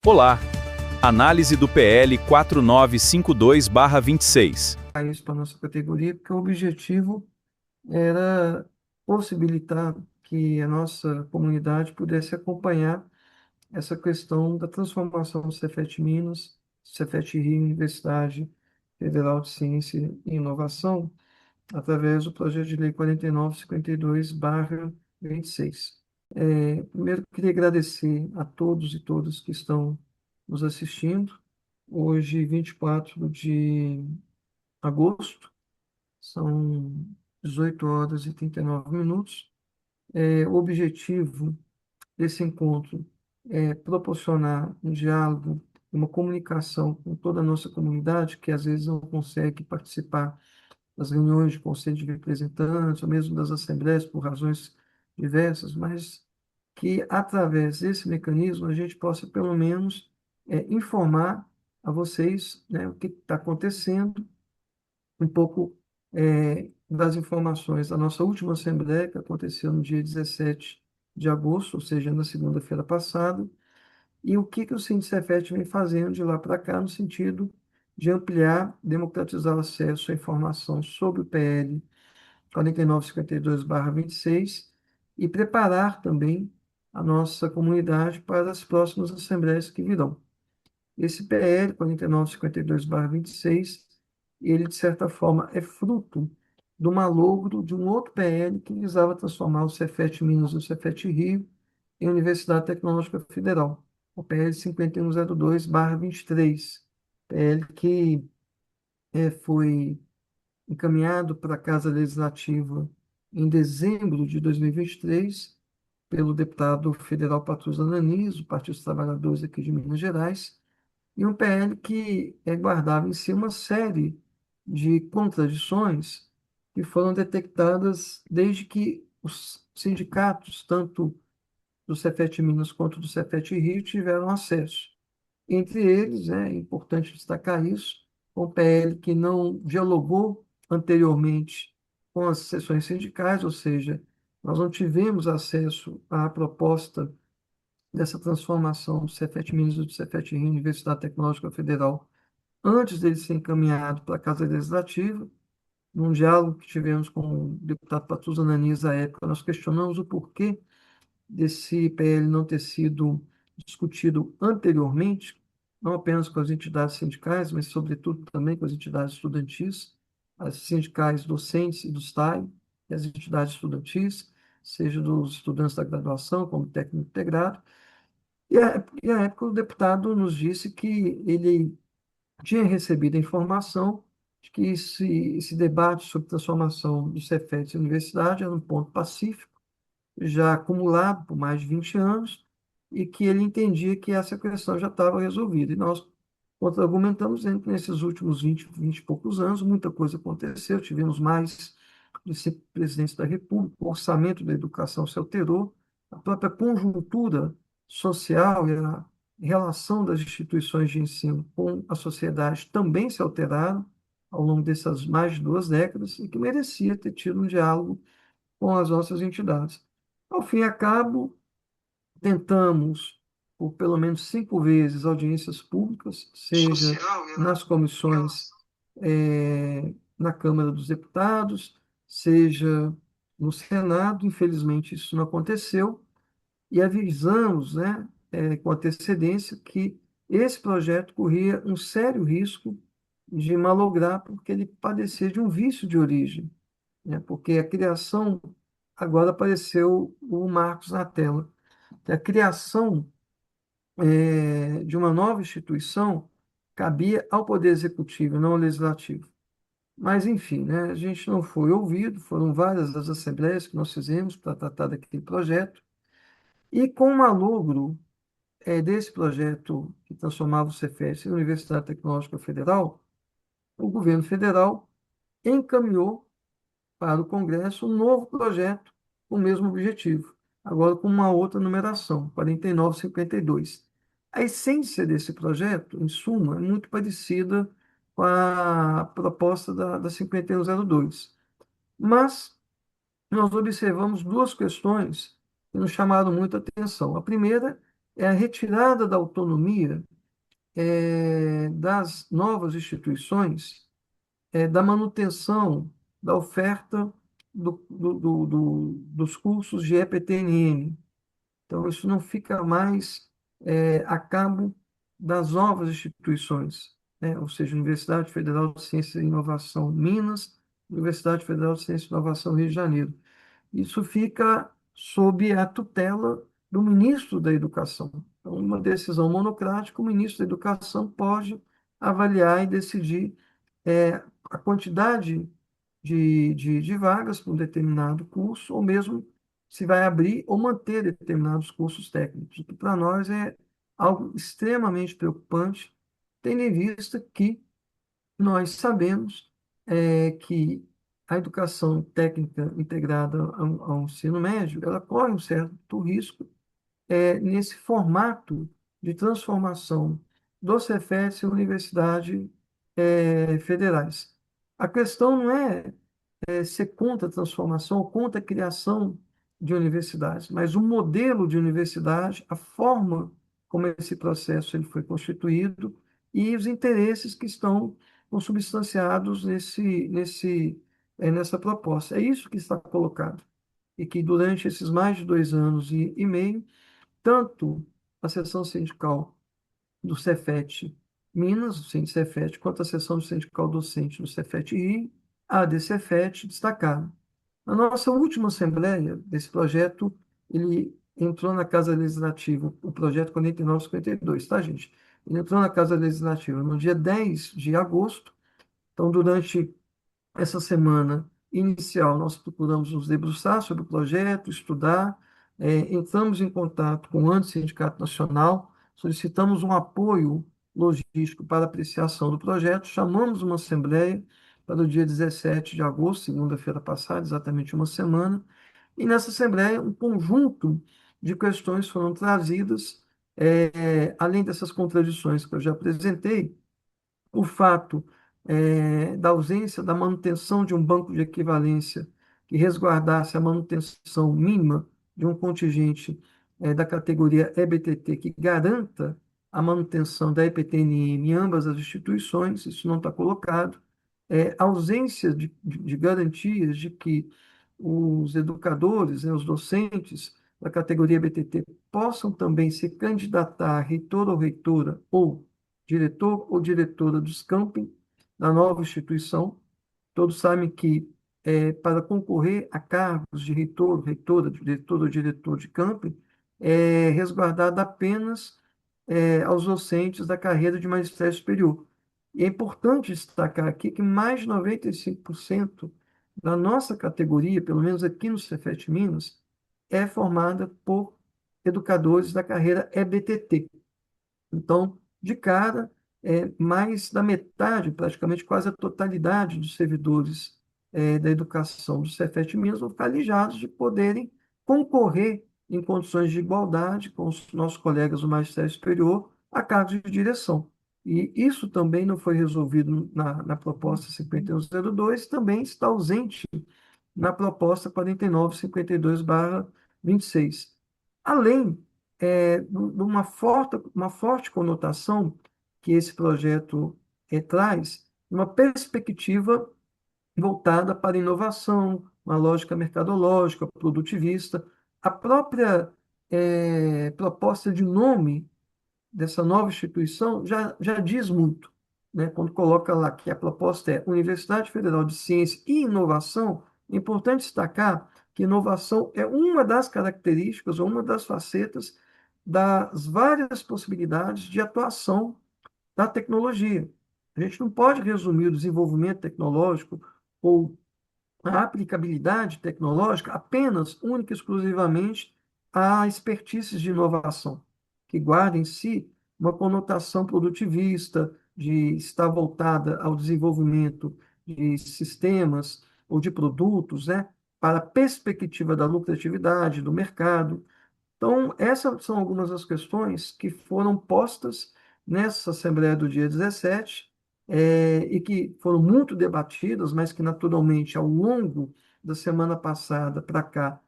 Olá! Análise do PL 4952/26. Isso para a nossa categoria, porque o objetivo era possibilitar que a nossa comunidade pudesse acompanhar essa questão da transformação do Cefet Minas, Cefet Rio, Universidade Federal de Ciência e Inovação, através do projeto de lei 4952/26. Primeiro, queria agradecer a todos e todas que estão nos assistindo. Hoje, 24 de agosto, são 18 horas e 39 minutos. O objetivo desse encontro é proporcionar um diálogo, uma comunicação com toda a nossa comunidade, que às vezes não consegue participar das reuniões de conselho de representantes, ou mesmo das assembleias, por razões diversas, mas que, através desse mecanismo, a gente possa, pelo menos, informar a vocês, né, o que está acontecendo, um pouco das informações da nossa última assembleia, que aconteceu no dia 17 de agosto, ou seja, na segunda-feira passada, e o que o Sindicefet vem fazendo de lá para cá no sentido de ampliar, democratizar o acesso à informação sobre o PL 4952/26 e preparar também a nossa comunidade para as próximas assembleias que virão. Esse PL 4952/26, ele, de certa forma, é fruto do malogro de um outro PL que visava transformar o Cefet Minas e o Cefet Rio em Universidade Tecnológica Federal, o PL 5102/23, PL que foi encaminhado para a Casa Legislativa em dezembro de 2023 pelo deputado federal Patrus Ananis, do Partido dos Trabalhadores aqui de Minas Gerais, e um PL que guardava em si uma série de contradições que foram detectadas desde que os sindicatos, tanto do Cefet Minas quanto do Cefet Rio, tiveram acesso. Entre eles, é importante destacar isso, um PL que não dialogou anteriormente com as seções sindicais, ou seja, nós não tivemos acesso à proposta dessa transformação do Cefet Minas e do Cefet Rio, Universidade Tecnológica Federal, antes dele ser encaminhado para a Casa Legislativa. Num diálogo que tivemos com o deputado Patrus Ananis à época, nós questionamos o porquê desse PL não ter sido discutido anteriormente, não apenas com as entidades sindicais, mas, sobretudo, também com as entidades estudantis, as sindicais docentes e dos TAI, e as entidades estudantis, seja dos estudantes da graduação, como técnico integrado. E à época, o deputado nos disse que ele tinha recebido a informação de que esse debate sobre transformação do Cefet em universidade era um ponto pacífico, já acumulado por mais de 20 anos, e que ele entendia que essa questão já estava resolvida. E nós contra-argumentamos dizendo que nesses últimos 20 e poucos anos, muita coisa aconteceu, tivemos mais vice-presidentes da República, o orçamento da educação se alterou, a própria conjuntura social e a relação das instituições de ensino com a sociedade também se alteraram ao longo dessas mais de 2 décadas e que merecia ter tido um diálogo com as nossas entidades. Ao fim e ao cabo, tentamos, por pelo menos 5 vezes, audiências públicas, seja Social, nas comissões, na Câmara dos Deputados, seja no Senado. Infelizmente, isso não aconteceu, e avisamos, né, com antecedência, que esse projeto corria um sério risco de malograr, porque ele padecia de um vício de origem, né, porque a criação, agora apareceu o Marcos na tela, que a criação de uma nova instituição cabia ao Poder Executivo, não ao Legislativo. Mas, enfim, né, a gente não foi ouvido, foram várias as assembleias que nós fizemos para tratar daquele projeto, e com o malogro desse projeto que transformava o Cefet em Universidade Tecnológica Federal, o governo federal encaminhou para o Congresso um novo projeto com o mesmo objetivo, agora com uma outra numeração, 4952. A essência desse projeto, em suma, é muito parecida com a proposta da 5102. Mas nós observamos duas questões que nos chamaram muita atenção. A primeira é a retirada da autonomia das novas instituições, da manutenção da oferta dos cursos de EPTNM. Então, isso não fica mais a cabo das novas instituições, né? Ou seja, Universidade Federal de Ciência e Inovação Minas, Universidade Federal de Ciência e Inovação Rio de Janeiro. Isso fica sob a tutela do ministro da Educação. Então, uma decisão monocrática, o ministro da Educação pode avaliar e decidir a quantidade de vagas para um determinado curso, ou mesmo se vai abrir ou manter determinados cursos técnicos, o que para nós é algo extremamente preocupante, tendo em vista que nós sabemos que a educação técnica integrada ao ensino médio, ela corre um certo risco nesse formato de transformação do Cefet em universidades federais. A questão não é ser contra a transformação ou contra a criação de universidades, mas o modelo de universidade, a forma como esse processo ele foi constituído e os interesses que estão consubstanciados nessa proposta. É isso que está colocado. E que durante esses mais de 2 anos e meio, tanto a seção sindical do Cefet Minas, o Cefet, quanto a seção sindical docente do Cefet Rio, a ADCefet, destacaram. Na nossa última assembleia desse projeto, ele entrou na Casa Legislativa, o projeto 4952, tá, gente? Ele entrou na Casa Legislativa no dia 10 de agosto. Então, durante essa semana inicial, nós procuramos nos debruçar sobre o projeto, estudar, entramos em contato com o Sindicato Nacional, solicitamos um apoio logístico para apreciação do projeto, chamamos uma assembleia para o dia 17 de agosto, segunda-feira passada, exatamente uma semana, e nessa assembleia um conjunto de questões foram trazidas, além dessas contradições que eu já apresentei, o fato da ausência da manutenção de um banco de equivalência que resguardasse a manutenção mínima de um contingente da categoria EBTT que garanta a manutenção da EPTNM em ambas as instituições, isso não está colocado. Ausência de garantias de que os educadores, né, os docentes da categoria BTT possam também se candidatar a reitor ou reitora ou diretor ou diretora dos camping da nova instituição. Todos sabem que para concorrer a cargos de reitor, reitora, diretor ou diretor de camping, é resguardado apenas aos docentes da carreira de magistério superior. E é importante destacar aqui que mais de 95% da nossa categoria, pelo menos aqui no Cefet Minas, é formada por educadores da carreira EBTT. Então, de cara, mais da metade, praticamente quase a totalidade dos servidores da educação do Cefet Minas vão ficar alijados de poderem concorrer em condições de igualdade com os nossos colegas do magistério superior a cargos de direção. E isso também não foi resolvido na proposta 5102, também está ausente na proposta 4952/26. Além de uma forte conotação que esse projeto traz, uma perspectiva voltada para inovação, uma lógica mercadológica, produtivista. A própria proposta de nome dessa nova instituição já diz muito, né? Quando coloca lá que a proposta é Universidade Federal de Ciência e Inovação, é importante destacar que inovação é uma das características ou uma das facetas das várias possibilidades de atuação da tecnologia. A gente não pode resumir o desenvolvimento tecnológico ou a aplicabilidade tecnológica apenas, única e exclusivamente, a expertices de inovação, que guarda em si uma conotação produtivista, de estar voltada ao desenvolvimento de sistemas ou de produtos, né, para a perspectiva da lucratividade do mercado. Então, essas são algumas das questões que foram postas nessa Assembleia do dia 17, e que foram muito debatidas, mas que, naturalmente, ao longo da semana passada para cá,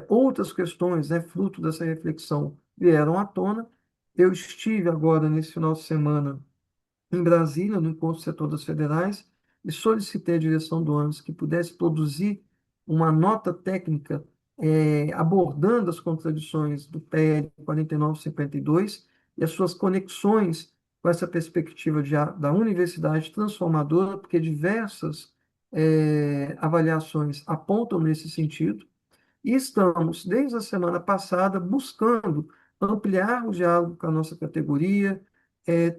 outras questões, né, fruto dessa reflexão, vieram à tona, Eu estive agora, nesse final de semana, em Brasília, no Encontro do Setor das Federais, e solicitei à direção do ônibus que pudesse produzir uma nota técnica abordando as contradições do PL 4952 e as suas conexões com essa perspectiva da universidade transformadora, porque diversas avaliações apontam nesse sentido. E estamos, desde a semana passada, buscando ampliar o diálogo com a nossa categoria,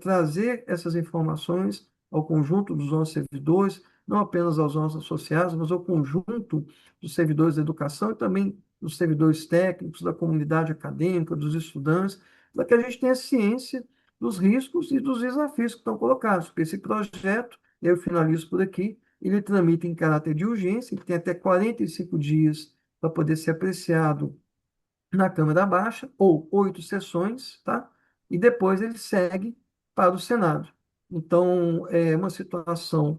trazer essas informações ao conjunto dos nossos servidores, não apenas aos nossos associados, mas ao conjunto dos servidores da educação e também dos servidores técnicos, da comunidade acadêmica, dos estudantes, para que a gente tenha ciência dos riscos e dos desafios que estão colocados. Porque esse projeto, eu finalizo por aqui, ele tramita em caráter de urgência, ele tem até 45 dias para poder ser apreciado na Câmara Baixa, ou 8 sessões, tá? E depois ele segue para o Senado. Então, é uma situação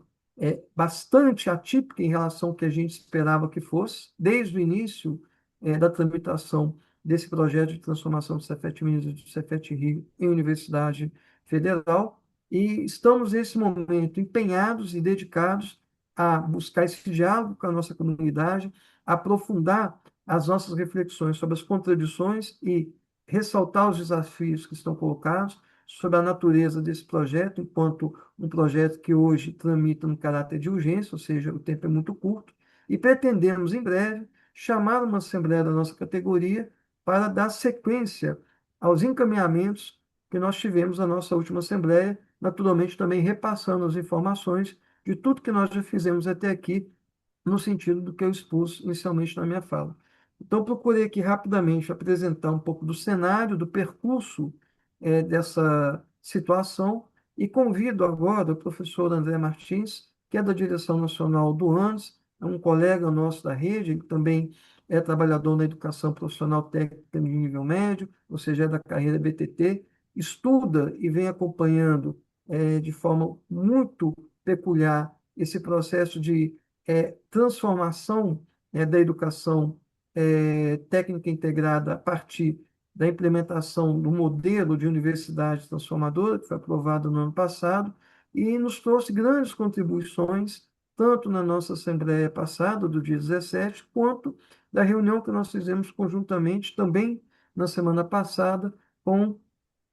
bastante atípica em relação ao que a gente esperava que fosse, desde o início da tramitação desse projeto de transformação do Cefet Minas e do Cefet Rio em Universidade Federal, e estamos, nesse momento, empenhados e dedicados a buscar esse diálogo com a nossa comunidade, aprofundar as nossas reflexões sobre as contradições e ressaltar os desafios que estão colocados, sobre a natureza desse projeto, enquanto um projeto que hoje tramita no caráter de urgência, ou seja, o tempo é muito curto, e pretendemos, em breve, chamar uma assembleia da nossa categoria para dar sequência aos encaminhamentos que nós tivemos na nossa última assembleia, naturalmente também repassando as informações de tudo que nós já fizemos até aqui, no sentido do que eu expus inicialmente na minha fala. Então, procurei aqui rapidamente apresentar um pouco do cenário, do percurso dessa situação, e convido agora o professor André Martins, que é da direção nacional do ANS, é um colega nosso da rede, ele também é trabalhador na educação profissional técnica de nível médio, ou seja, é da carreira BTT, estuda e vem acompanhando de forma muito peculiar esse processo de transformação da educação técnica integrada a partir da implementação do modelo de universidade transformadora, que foi aprovado no ano passado, e nos trouxe grandes contribuições, tanto na nossa Assembleia passada, do dia 17, quanto da reunião que nós fizemos conjuntamente também na semana passada com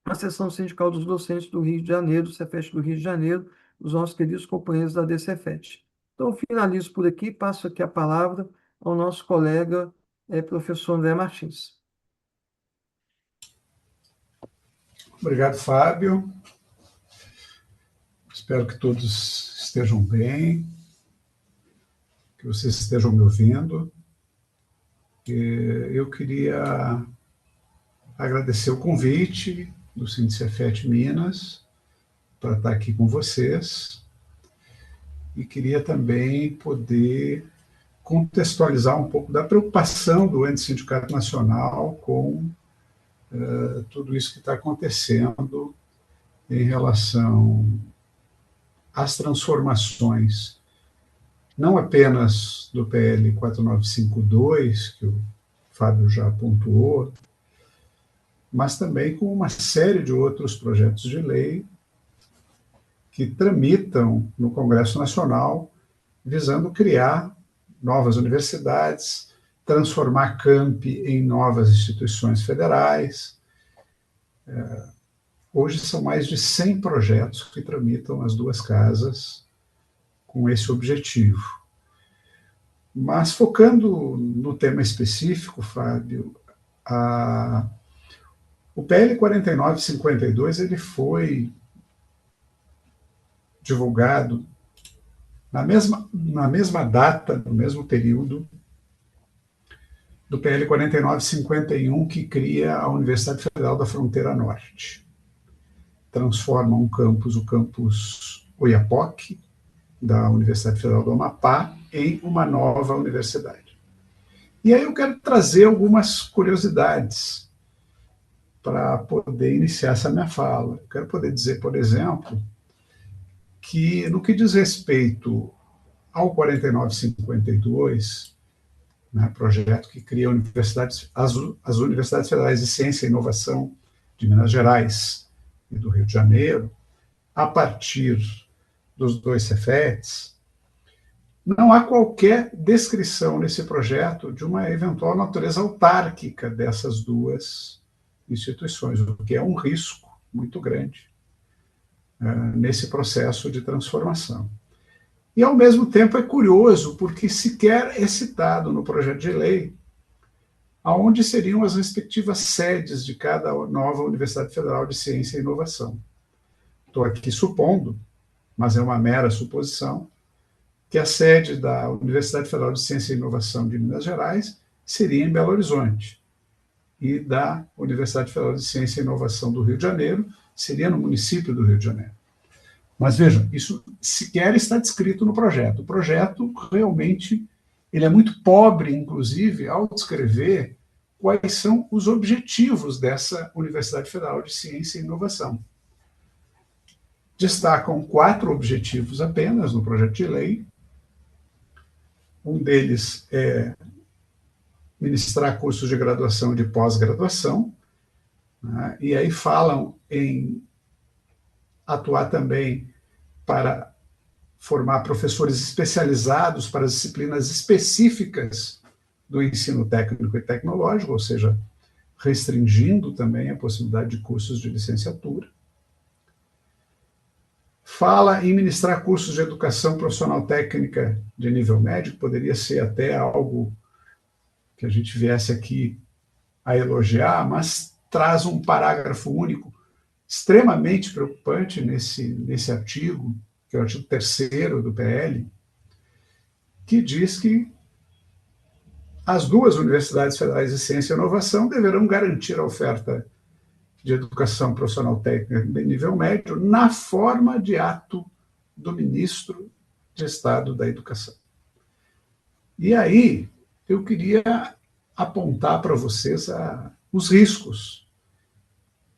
a Seção Sindical dos Docentes do Rio de Janeiro, do Cefet do Rio de Janeiro, os nossos queridos companheiros da DCFET. Então, finalizo por aqui, passo aqui a palavra ao nosso colega, professor André Martins. Obrigado, Fábio. Espero que todos estejam bem, que vocês estejam me ouvindo. Eu queria agradecer o convite do Sindicefet Minas para estar aqui com vocês, e queria também poder contextualizar um pouco da preocupação do Sindicato Nacional com tudo isso que está acontecendo em relação às transformações, não apenas do PL 4952, que o Fábio já pontuou, mas também com uma série de outros projetos de lei que tramitam no Congresso Nacional, visando criar novas universidades, transformar campi em novas instituições federais. Hoje são mais de 100 projetos que tramitam as duas casas com esse objetivo. Mas focando no tema específico, Fábio, o PL 4952 ele foi divulgado na mesma data, no mesmo período, do PL 4951, que cria a Universidade Federal da Fronteira Norte. Transforma o campus Oiapoque, da Universidade Federal do Amapá, em uma nova universidade. E aí eu quero trazer algumas curiosidades para poder iniciar essa minha fala. Eu quero poder dizer, por exemplo, que no que diz respeito ao 4952, né, projeto que cria as universidades federais de ciência e inovação de Minas Gerais e do Rio de Janeiro, a partir dos dois Cefetes, não há qualquer descrição nesse projeto de uma eventual natureza autárquica dessas duas instituições, o que é um risco muito grande nesse processo de transformação. E, ao mesmo tempo, é curioso, porque sequer é citado no projeto de lei aonde seriam as respectivas sedes de cada nova Universidade Federal de Ciência e Inovação. Estou aqui supondo, mas é uma mera suposição, que a sede da Universidade Federal de Ciência e Inovação de Minas Gerais seria em Belo Horizonte, e da Universidade Federal de Ciência e Inovação do Rio de Janeiro seria no município do Rio de Janeiro. Mas vejam, isso sequer está descrito no projeto. O projeto realmente ele é muito pobre, inclusive, ao descrever quais são os objetivos dessa Universidade Federal de Ciência e Inovação. Destacam 4 objetivos apenas no projeto de lei. Um deles é ministrar cursos de graduação e de pós-graduação, né? E aí falam em atuar também para formar professores especializados para as disciplinas específicas do ensino técnico e tecnológico, ou seja, restringindo também a possibilidade de cursos de licenciatura. Fala em ministrar cursos de educação profissional técnica de nível médio, que poderia ser até algo que a gente viesse aqui a elogiar, mas traz um parágrafo único extremamente preocupante nesse artigo, que é o artigo 3º do PL, que diz que as duas Universidades Federais de Ciência e Inovação deverão garantir a oferta de educação profissional técnica de nível médio na forma de ato do ministro de Estado da Educação. E aí eu queria apontar para vocês os riscos,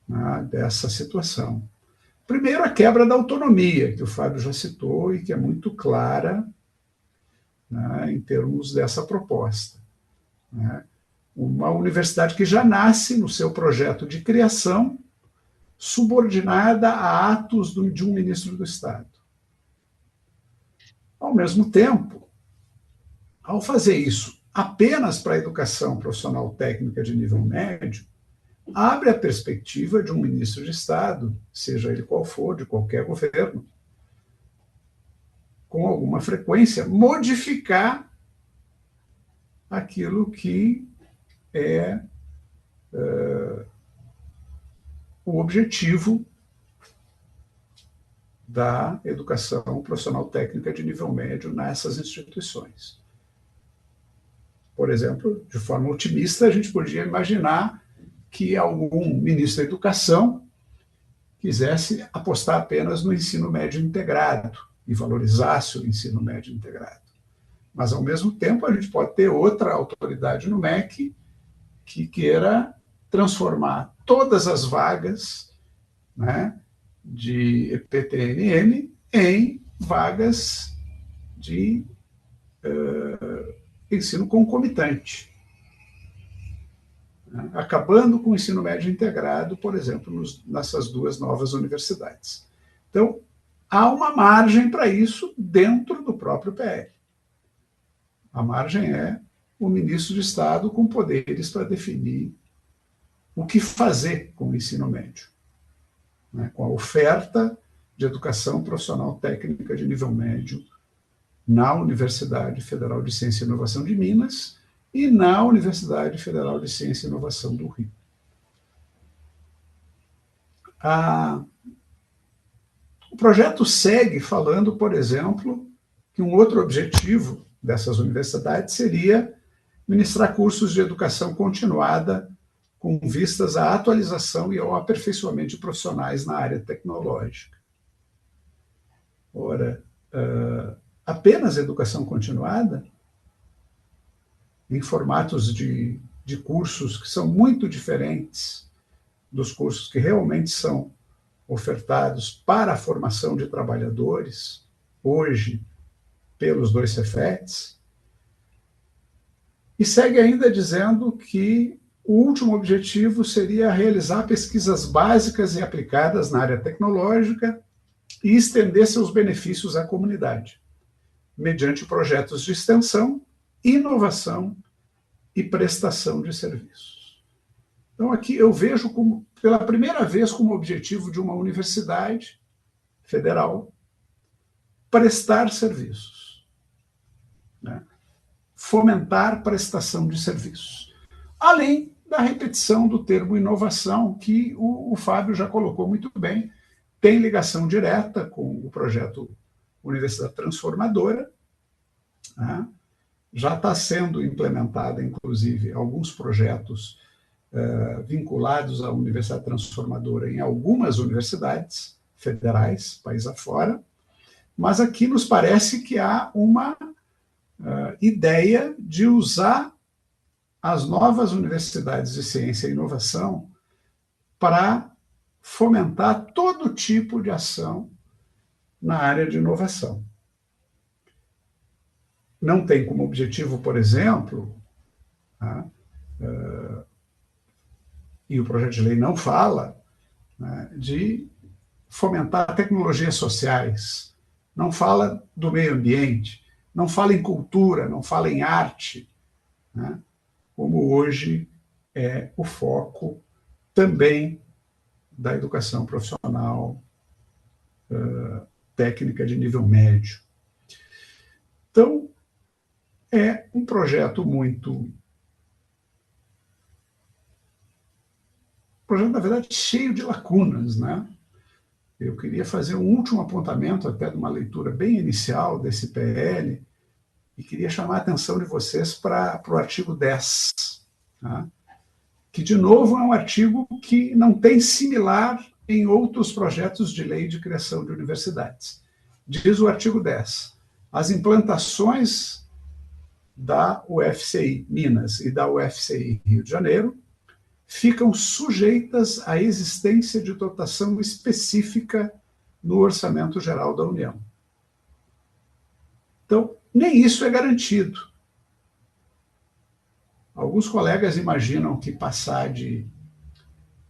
né, dessa situação. Primeiro, a quebra da autonomia, que o Fábio já citou e que é muito clara, né, em termos dessa proposta, né? Uma universidade que já nasce no seu projeto de criação subordinada a atos de um ministro do Estado. Ao mesmo tempo, ao fazer isso apenas para a educação profissional técnica de nível médio, abre a perspectiva de um ministro de Estado, seja ele qual for, de qualquer governo, com alguma frequência, modificar aquilo que é o objetivo da educação profissional técnica de nível médio nessas instituições. Por exemplo, de forma otimista, a gente podia imaginar que algum ministro da Educação quisesse apostar apenas no ensino médio integrado e valorizasse o ensino médio integrado. Mas, ao mesmo tempo, a gente pode ter outra autoridade no MEC que queira transformar todas as vagas, né, de EPTNM em vagas de ensino concomitante, né, acabando com o ensino médio integrado, por exemplo, nessas duas novas universidades. Então, há uma margem para isso dentro do próprio PL. A margem é o ministro de Estado com poderes para definir o que fazer com o ensino médio, né, com a oferta de educação profissional técnica de nível médio na Universidade Federal de Ciência e Inovação de Minas e na Universidade Federal de Ciência e Inovação do Rio. O projeto segue falando, por exemplo, que um outro objetivo dessas universidades seria ministrar cursos de educação continuada com vistas à atualização e ao aperfeiçoamento de profissionais na área tecnológica. Ora, apenas educação continuada, em formatos de cursos que são muito diferentes dos cursos que realmente são ofertados para a formação de trabalhadores, hoje, pelos dois Cefetes, e segue ainda dizendo que o último objetivo seria realizar pesquisas básicas e aplicadas na área tecnológica e estender seus benefícios à comunidade, mediante projetos de extensão, inovação e prestação de serviços. Então, aqui eu vejo como, pela primeira vez, como objetivo de uma universidade federal prestar serviços, né? Fomentar prestação de serviços. Além da repetição do termo inovação, que o Fábio já colocou muito bem, tem ligação direta com o projeto Universidade Transformadora, né? Já está sendo implementada, inclusive, alguns projetos vinculados à Universidade Transformadora em algumas universidades federais, país afora, mas aqui nos parece que há uma ideia de usar as novas universidades de ciência e inovação para fomentar todo tipo de ação na área de inovação. Não tem como objetivo, por exemplo, e o projeto de lei não fala, né, de fomentar tecnologias sociais, não fala do meio ambiente, não fala em cultura, não fala em arte, né, como hoje é o foco também da educação profissional técnica de nível médio. Então, é um projeto na verdade, cheio de lacunas, né? Eu queria fazer um último apontamento, até de uma leitura bem inicial desse PL, e queria chamar a atenção de vocês para o artigo 10, tá? Que, de novo, é um artigo que não tem similar em outros projetos de lei de criação de universidades. Diz o artigo 10, as implantações da UFCI Minas e da UFCI Rio de Janeiro ficam sujeitas à existência de dotação específica no Orçamento Geral da União. Então, nem isso é garantido. Alguns colegas imaginam que passar de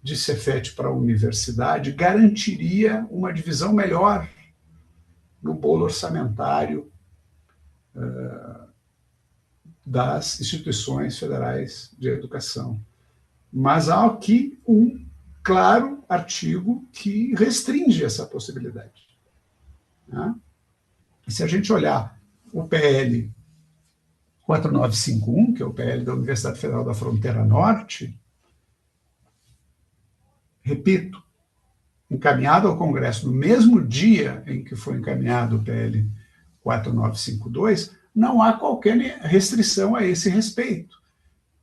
Cefet para a universidade garantiria uma divisão melhor no bolo orçamentário das instituições federais de educação. Mas há aqui um claro artigo que restringe essa possibilidade, né? E se a gente olhar o PL 4951, que é o PL da Universidade Federal da Fronteira Norte, repito, encaminhado ao Congresso no mesmo dia em que foi encaminhado o PL 4952, não há qualquer restrição a esse respeito,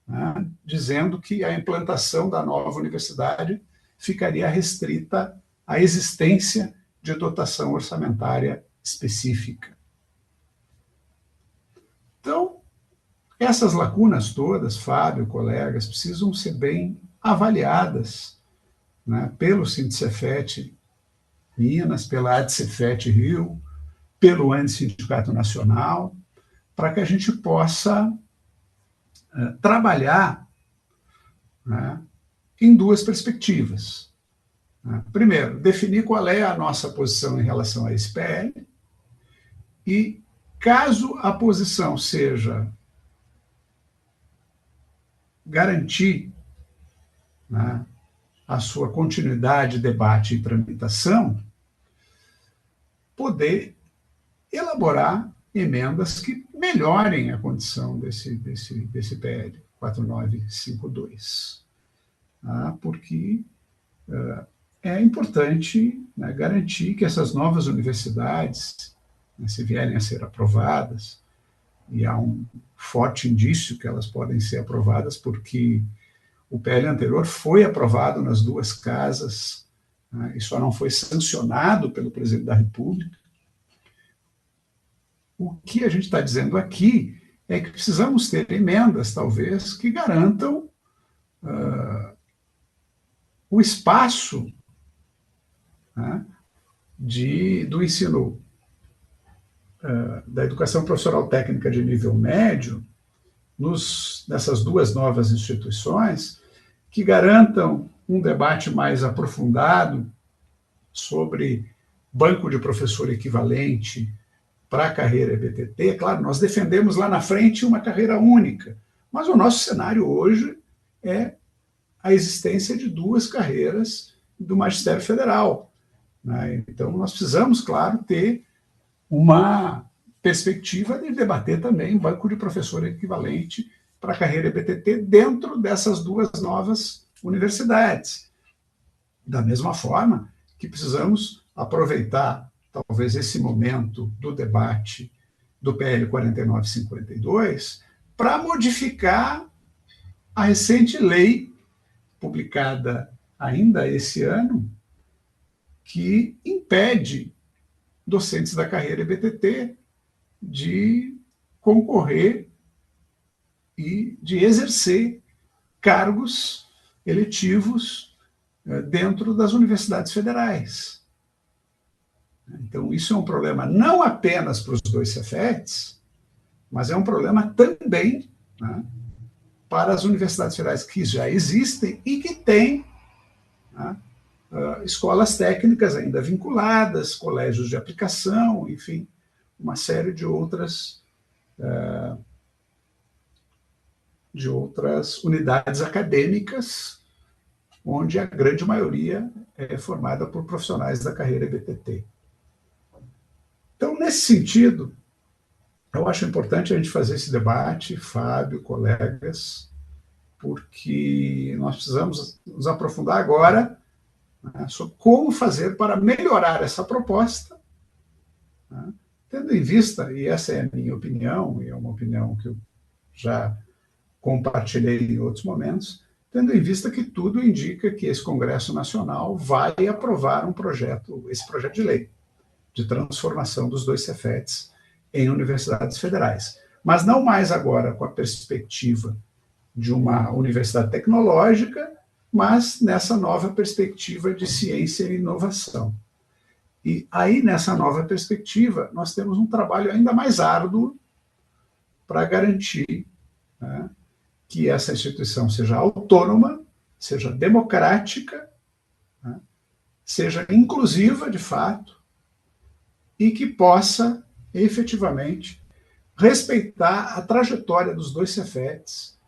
né? Dizendo que a implantação da nova universidade ficaria restrita à existência de dotação orçamentária específica. Então, essas lacunas todas, Fábio, colegas, precisam ser bem avaliadas, né, pelo Sindicefet Minas, pela ADCEFET Rio, pelo Sindicato Nacional, para que a gente possa trabalhar, né, em duas perspectivas, né? Primeiro, definir qual é a nossa posição em relação a esse PL e, caso a posição seja garantir, né, a sua continuidade, debate e tramitação, poder elaborar emendas que melhorem a condição desse PL 4952. Tá? Porque é importante, né, garantir que essas novas universidades, né, se vierem a ser aprovadas, e há um forte indício que elas podem ser aprovadas, porque o PL anterior foi aprovado nas duas casas, né, e só não foi sancionado pelo presidente da República. O que a gente está dizendo aqui é que precisamos ter emendas, talvez, que garantam o espaço, né, do ensino da educação profissional técnica de nível médio nessas duas novas instituições, que garantam um debate mais aprofundado sobre banco de professor equivalente para a carreira EBTT. É claro, nós defendemos lá na frente uma carreira única, mas o nosso cenário hoje é a existência de duas carreiras do magistério federal, né? Então, nós precisamos, claro, ter uma perspectiva de debater também banco de professor equivalente para a carreira EBTT dentro dessas duas novas universidades. Da mesma forma que precisamos aproveitar, talvez, esse momento do debate do PL 4952 para modificar a recente lei publicada ainda esse ano, que impede docentes da carreira EBTT de concorrer e de exercer cargos eletivos dentro das universidades federais. Então, isso é um problema não apenas para os dois Cefetes, mas é um problema também, né, para as universidades federais que já existem e que têm, né, escolas técnicas ainda vinculadas, colégios de aplicação, enfim, uma série de outras unidades acadêmicas, onde a grande maioria é formada por profissionais da carreira EBTT. Então, nesse sentido, eu acho importante a gente fazer esse debate, Fábio, colegas, porque nós precisamos nos aprofundar agora, né, sobre como fazer para melhorar essa proposta, né, tendo em vista, e essa é a minha opinião, e é uma opinião que eu já compartilhei em outros momentos, tendo em vista que tudo indica que esse Congresso Nacional vai aprovar esse projeto de lei de transformação dos dois Cefetes em universidades federais. Mas não mais agora com a perspectiva de uma universidade tecnológica, mas nessa nova perspectiva de ciência e inovação. E aí, nessa nova perspectiva, nós temos um trabalho ainda mais árduo para garantir, né, que essa instituição seja autônoma, seja democrática, né, seja inclusiva, de fato, e que possa, efetivamente, respeitar a trajetória dos dois Cefetes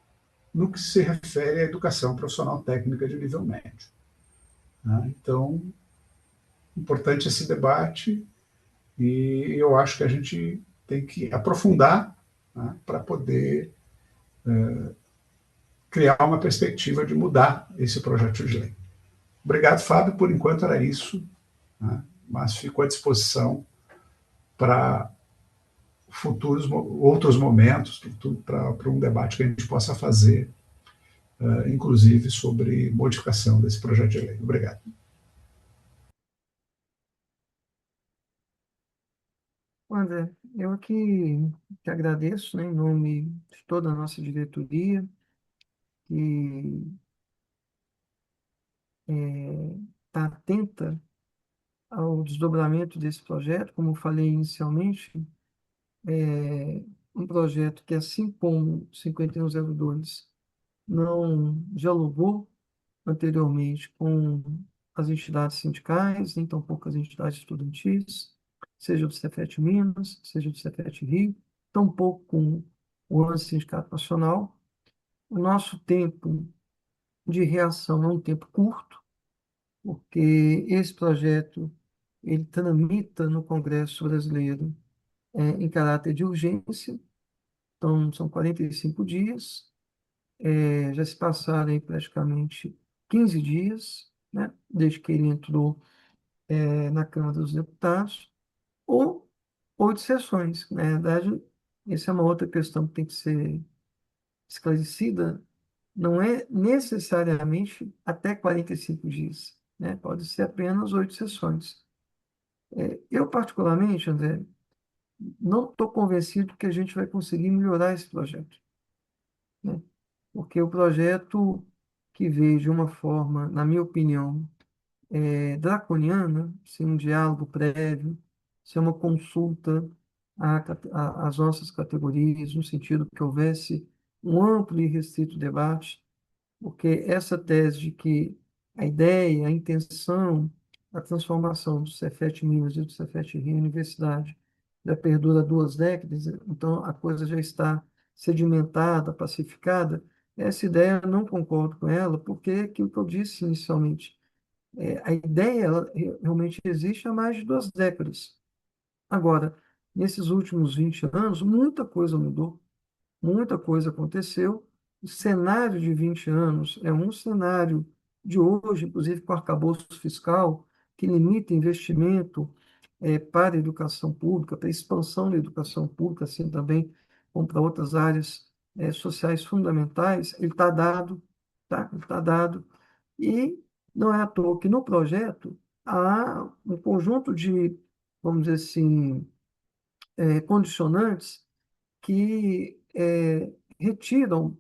no que se refere à educação profissional técnica de nível médio, né? Então, importante esse debate, e eu acho que a gente tem que aprofundar, né, para poder criar uma perspectiva de mudar esse projeto de lei. Obrigado, Fábio. Por enquanto era isso, né, mas fico à disposição para futuros outros momentos, para um debate que a gente possa fazer, inclusive sobre modificação desse projeto de lei. Obrigado. André, eu aqui te agradeço, né, em nome de toda a nossa diretoria, que está atenta ao desdobramento desse projeto. Como eu falei inicialmente, é um projeto que, assim como o 5102, não dialogou anteriormente com as entidades sindicais, nem tampouco as entidades estudantis, seja do Cefet Minas, seja do Cefet Rio, tampouco com o ANS Sindicato Nacional. O nosso tempo de reação é um tempo curto, porque esse projeto ele tramita no Congresso Brasileiro em caráter de urgência, então são 45 dias, já se passaram aí praticamente 15 dias, né, desde que ele entrou na Câmara dos Deputados, ou 8 sessões. Na verdade, essa é uma outra questão que tem que ser esclarecida, não é necessariamente até 45 dias, né? Pode ser apenas 8 sessões. Eu, particularmente, André, não estou convencido que a gente vai conseguir melhorar esse projeto, né? Porque o projeto que veio de uma forma, na minha opinião, draconiana, sem um diálogo prévio, sem uma consulta às nossas categorias, no sentido que houvesse um amplo e restrito debate. porque essa tese de que a ideia, a intenção, a transformação do Cefet Minas e do Cefet Rio Universidade já perdura 2 décadas, então a coisa já está sedimentada, pacificada. Essa ideia eu não concordo com ela, porque é aquilo que eu disse inicialmente, a ideia ela realmente existe há mais de 2 décadas. Agora, nesses últimos 20 anos, muita coisa mudou. Muita coisa aconteceu. O cenário de 20 anos é um cenário de hoje, inclusive com o arcabouço fiscal, que limita investimento para a educação pública, para a expansão da educação pública, assim também como para outras áreas sociais fundamentais, ele está dado, tá? Ele está dado. E não é à toa que no projeto há um conjunto de, vamos dizer assim, condicionantes que retiram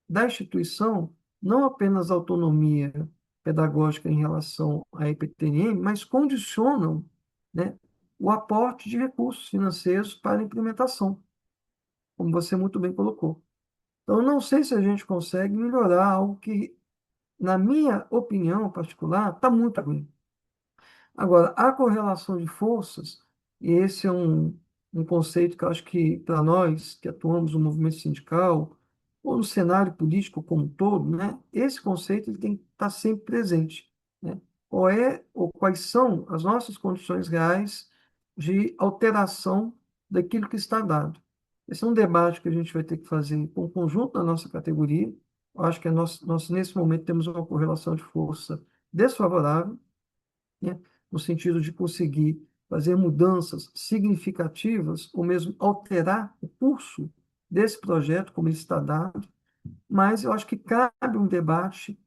da instituição não apenas autonomia pedagógica em relação à EPTM, mas condicionam, né, o aporte de recursos financeiros para a implementação, como você muito bem colocou. Então, não sei se a gente consegue melhorar algo que, na minha opinião particular, está muito ruim. Agora, a correlação de forças, e esse é um conceito que eu acho que, para nós que atuamos no movimento sindical, ou no cenário político como um todo, né, esse conceito ele tem que estar sempre presente, né? Qual é ou quais são as nossas condições reais de alteração daquilo que está dado? Esse é um debate que a gente vai ter que fazer com o conjunto da nossa categoria. Eu acho que nós, nesse momento, temos uma correlação de força desfavorável, né, no sentido de conseguir fazer mudanças significativas, ou mesmo alterar o curso desse projeto, como ele está dado, mas eu acho que cabe um debate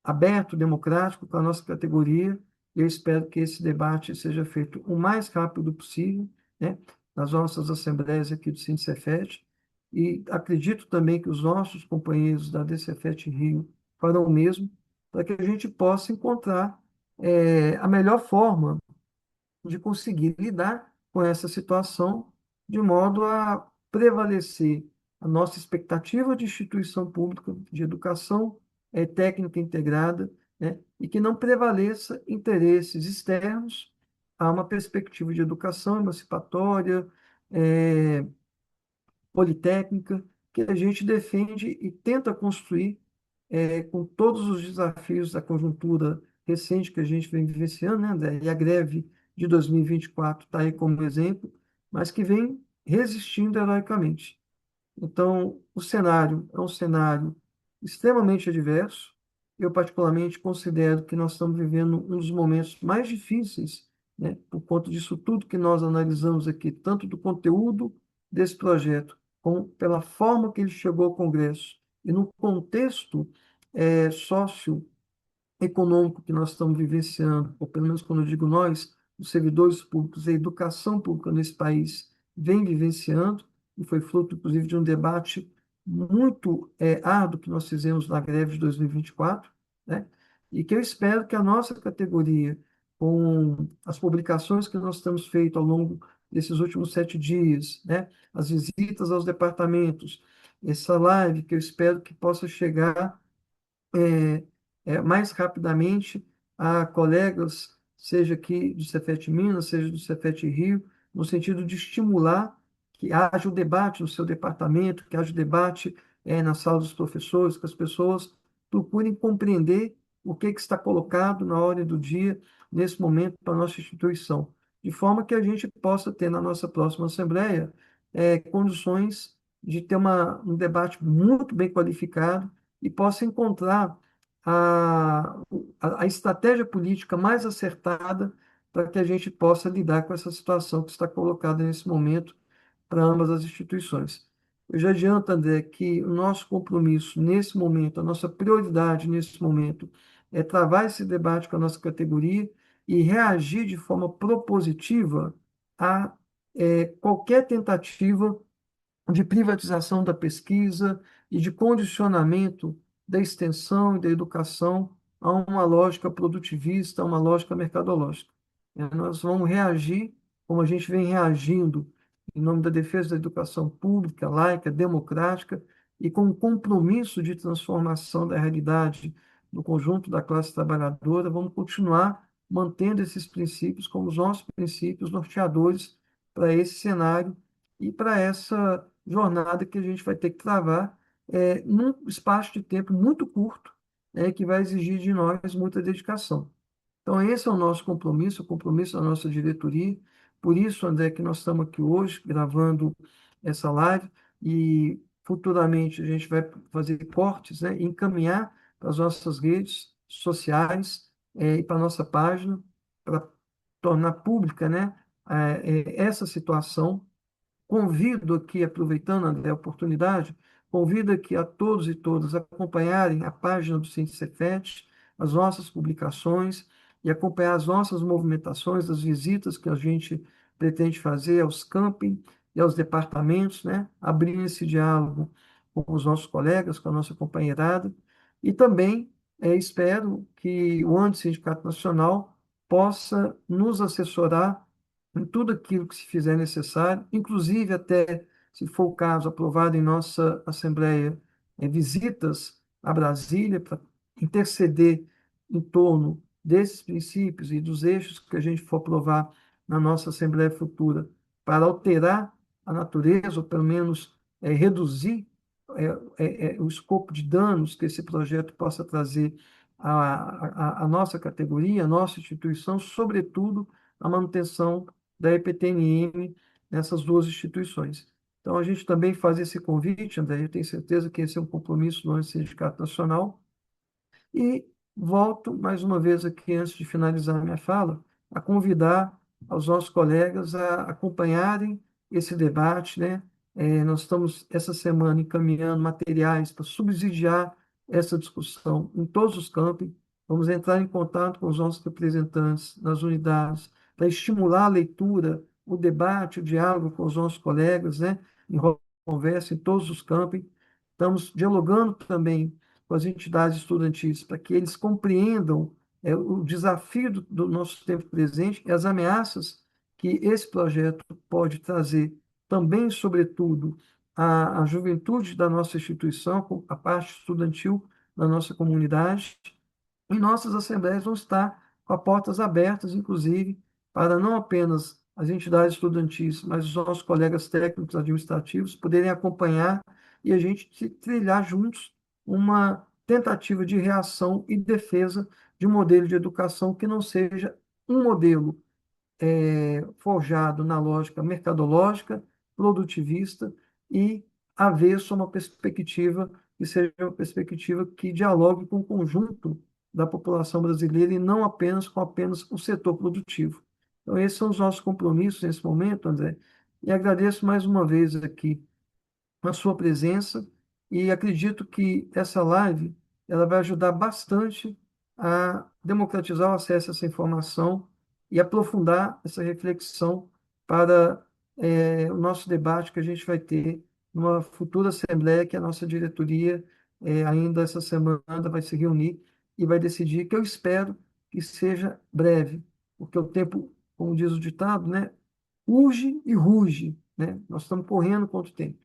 aberto, democrático, com a nossa categoria. Eu espero que esse debate seja feito o mais rápido possível, né, nas nossas assembleias aqui do Sindicefet, e acredito também que os nossos companheiros da DCFET Rio farão o mesmo, para que a gente possa encontrar a melhor forma de conseguir lidar com essa situação, de modo a prevalecer a nossa expectativa de instituição pública de educação técnica integrada, né, e que não prevaleça interesses externos a uma perspectiva de educação emancipatória, eh, politécnica, que a gente defende e tenta construir com todos os desafios da conjuntura recente que a gente vem vivenciando, né, André? E a greve de 2024 está aí como exemplo, mas que vem resistindo heroicamente. Então, o cenário é um cenário extremamente adverso. Eu, particularmente, considero que nós estamos vivendo um dos momentos mais difíceis, né, por conta disso tudo que nós analisamos aqui, tanto do conteúdo desse projeto, como pela forma que ele chegou ao Congresso, e no contexto socioeconômico que nós estamos vivenciando, ou pelo menos quando eu digo nós, os servidores públicos, a educação pública nesse país vem vivenciando, e foi fruto, inclusive, de um debate muito árduo que nós fizemos na greve de 2024, né? E que eu espero que a nossa categoria, com as publicações que nós temos feito ao longo desses últimos 7 dias, né? As visitas aos departamentos, essa live que eu espero que possa chegar é, mais rapidamente a colegas, seja aqui do Cefet Minas, seja do Cefet Rio, no sentido de estimular que haja o debate no seu departamento, que haja o debate na sala dos professores, que as pessoas procurem compreender o que está colocado na ordem do dia, nesse momento, para a nossa instituição, de forma que a gente possa ter na nossa próxima Assembleia condições de ter um debate muito bem qualificado e possa encontrar a, a estratégia política mais acertada para que a gente possa lidar com essa situação que está colocada nesse momento para ambas as instituições. Eu já adianto, André, que o nosso compromisso nesse momento, a nossa prioridade nesse momento, é travar esse debate com a nossa categoria e reagir de forma propositiva a qualquer tentativa de privatização da pesquisa e de condicionamento da extensão e da educação a uma lógica produtivista, a uma lógica mercadológica. Nós vamos reagir como a gente vem reagindo em nome da defesa da educação pública, laica, democrática, e com um compromisso de transformação da realidade do conjunto da classe trabalhadora, vamos continuar mantendo esses princípios como os nossos princípios norteadores para esse cenário e para essa jornada que a gente vai ter que travar num espaço de tempo muito curto, que vai exigir de nós muita dedicação. Então, esse é o nosso compromisso, o compromisso da nossa diretoria. Por isso, André, que nós estamos aqui hoje gravando essa live e futuramente a gente vai fazer cortes, né, e encaminhar para as nossas redes sociais e para a nossa página para tornar pública, né, essa situação. Convido aqui, aproveitando, André, a oportunidade, convido aqui a todos e todas a acompanharem a página do Cefet, as nossas publicações e acompanhar as nossas movimentações, as visitas que a gente pretende fazer aos camping e aos departamentos, né? Abrir esse diálogo com os nossos colegas, com a nossa companheirada. E também espero que o Sindicato Nacional possa nos assessorar em tudo aquilo que se fizer necessário, inclusive até, se for o caso, aprovado em nossa Assembleia, visitas a Brasília para interceder em torno desses princípios e dos eixos que a gente for aprovar na nossa Assembleia futura, para alterar a natureza, ou pelo menos reduzir o escopo de danos que esse projeto possa trazer à nossa categoria, à nossa instituição, sobretudo a manutenção da EPTNM nessas duas instituições. Então, a gente também faz esse convite, André, eu tenho certeza que esse é um compromisso do Sindicato Nacional, e volto mais uma vez aqui, antes de finalizar a minha fala, a convidar aos nossos colegas a acompanharem esse debate, né? Nós estamos, essa semana, encaminhando materiais para subsidiar essa discussão em todos os campos. Vamos entrar em contato com os nossos representantes nas unidades para estimular a leitura, o debate, o diálogo com os nossos colegas, né? Em conversa em todos os campos. Estamos dialogando também com as entidades estudantis, para que eles compreendam o desafio do nosso tempo presente e as ameaças que esse projeto pode trazer também, sobretudo, à juventude da nossa instituição, a parte estudantil da nossa comunidade. E nossas assembleias vão estar com as portas abertas, inclusive, para não apenas as entidades estudantis, mas os nossos colegas técnicos administrativos poderem acompanhar e a gente trilhar juntos uma tentativa de reação e defesa de um modelo de educação que não seja um modelo forjado na lógica mercadológica, produtivista e avesso a uma perspectiva que seja uma perspectiva que dialogue com o conjunto da população brasileira e não apenas o setor produtivo. Então, esses são os nossos compromissos nesse momento, André, e agradeço mais uma vez aqui a sua presença e acredito que essa live ela vai ajudar bastante a democratizar o acesso a essa informação e aprofundar essa reflexão para o nosso debate que a gente vai ter numa futura assembleia que a nossa diretoria ainda essa semana vai se reunir e vai decidir, que eu espero que seja breve, porque o tempo, como diz o ditado, né, urge e ruge, né? Nós estamos correndo contra o tempo.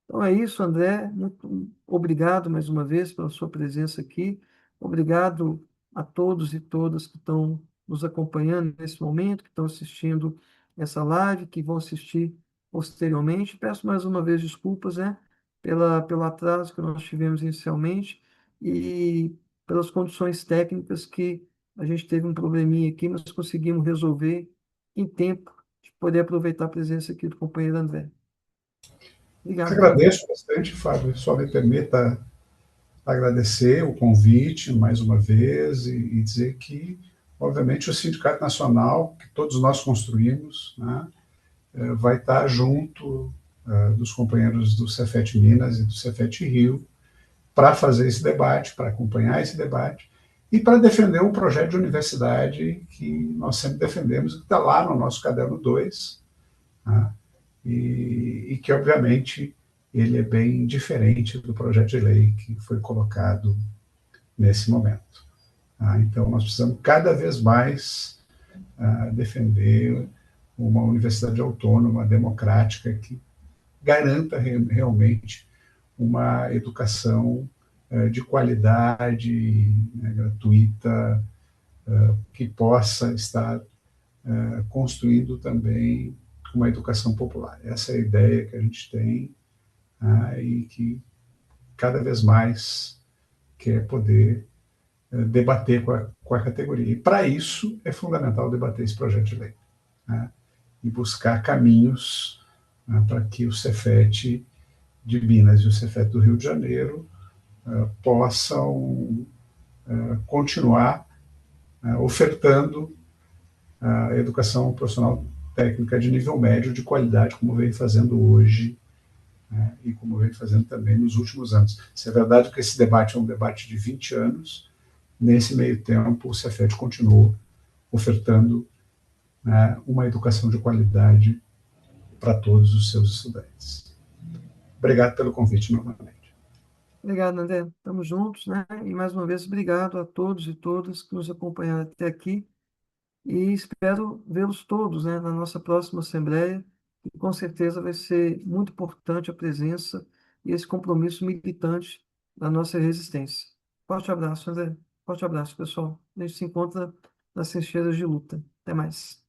Então é isso, André. Muito obrigado mais uma vez pela sua presença aqui. Obrigado a todos e todas que estão nos acompanhando nesse momento, que estão assistindo essa live, que vão assistir posteriormente. Peço mais uma vez desculpas, né, pelo atraso que nós tivemos inicialmente e pelas condições técnicas que a gente teve um probleminha aqui, mas conseguimos resolver em tempo de poder aproveitar a presença aqui do companheiro André. Te Obrigado, companheiro. agradeço bastante, Fábio. Só me permita agradecer o convite mais uma vez e dizer que, obviamente, o Sindicato Nacional, que todos nós construímos, né, vai estar junto dos companheiros do Cefet Minas e do Cefet Rio para fazer esse debate, para acompanhar esse debate e para defender um projeto de universidade que nós sempre defendemos, que está lá no nosso caderno 2, né, e que, obviamente, ele é bem diferente do projeto de lei que foi colocado nesse momento. Então, nós precisamos cada vez mais defender uma universidade autônoma, democrática, que garanta realmente uma educação de qualidade, né, gratuita, que possa estar construindo também uma educação popular. Essa é a ideia que a gente tem, e que cada vez mais quer poder debater com a categoria. E para isso é fundamental debater esse projeto de lei, né, e buscar caminhos, né, para que o Cefet de Minas e o Cefet do Rio de Janeiro possam continuar ofertando a educação profissional técnica de nível médio de qualidade, como vem fazendo hoje, né, e como vem fazendo também nos últimos anos. Se é verdade que esse debate é um debate de 20 anos, nesse meio tempo o Cefet continuou ofertando, né, uma educação de qualidade para todos os seus estudantes. Obrigado pelo convite novamente. Obrigado, André. Estamos juntos, né? E mais uma vez, obrigado a todos e todas que nos acompanharam até aqui. E espero vê-los todos, né, na nossa próxima Assembleia. E com certeza vai ser muito importante a presença e esse compromisso militante da nossa resistência. Forte abraço, André. Forte abraço, pessoal. A gente se encontra nas trincheiras de luta. Até mais.